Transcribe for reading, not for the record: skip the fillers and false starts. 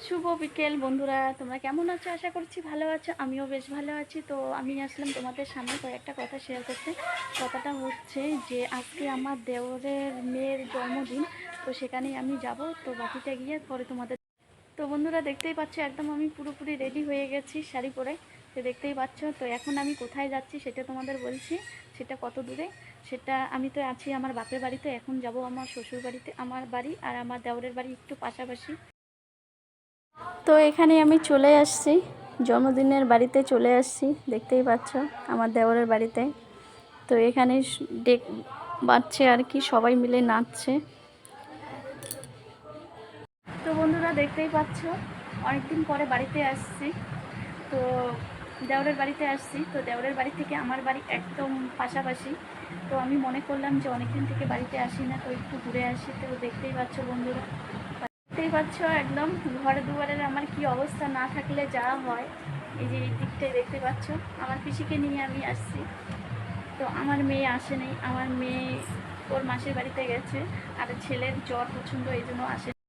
শুভ বিকেল বন্ধুরা, তোমরা কেমন আছো? আশা করছি ভালো আছো। আমিও বেশ ভালো আছি। তো আমি আসলাম তোমাদের সামনে কয়েকটা কথা শেয়ার করতে। কথাটা হচ্ছে যে আজকে আমার দেওরের মেয়ের জন্মদিন, তো সেখানেই আমি যাব। তো বাকিটা গিয়ে পরে তোমাদের। তো বন্ধুরা দেখতেই পাচ্ছ, একদম আমি পুরোপুরি রেডি হয়ে গেছি শাড়ি পরে। তো দেখতেই পাচ্ছ। তো এখন আমি কোথায় যাচ্ছি সেটা তোমাদের বলছি। সেটা কত দূরে সেটা, আমি তো আছি আমার বাপের বাড়িতে, এখন যাব আমার শ্বশুর বাড়িতে। আমার বাড়ি আর আমার দেওরের বাড়ি একটু পাশাপাশি। তো এখানে আমি চলে আসছি, জন্মদিনের বাড়িতে চলে আসছি। দেখতেই পাচ্ছ আমার দেওরের বাড়িতে। তো এখানে ডেক বাজছে আর কি, সবাই মিলে নাচছে। তো বন্ধুরা দেখতেই পাচ্ছ, অনেকদিন পরে বাড়িতে আসছি। তো দেওরের বাড়িতে আসছি। তো দেওরের বাড়ি থেকে আমার বাড়ি একদম পাশাপাশি। তো আমি মনে করলাম যে অনেকদিন থেকে বাড়িতে আসি না, তো একটু ঘুরে আসি। তো দেখতেই পাচ্ছ বন্ধুরা, দেখতেই পাচ্ছ একদম ঘরে দুয়ারের আমার কি অবস্থা, না থাকলে যা হয়। এই যে এই দিকটাই দেখতে পাচ্ছ, আমার পিসিকে নিয়ে আমি আসছি। তো আমার মেয়ে আসেনি, আমার মেয়ে ওর মাসির বাড়িতে গেছে। আর ছেলের জ্বর প্রচণ্ড, এই জন্য আসে।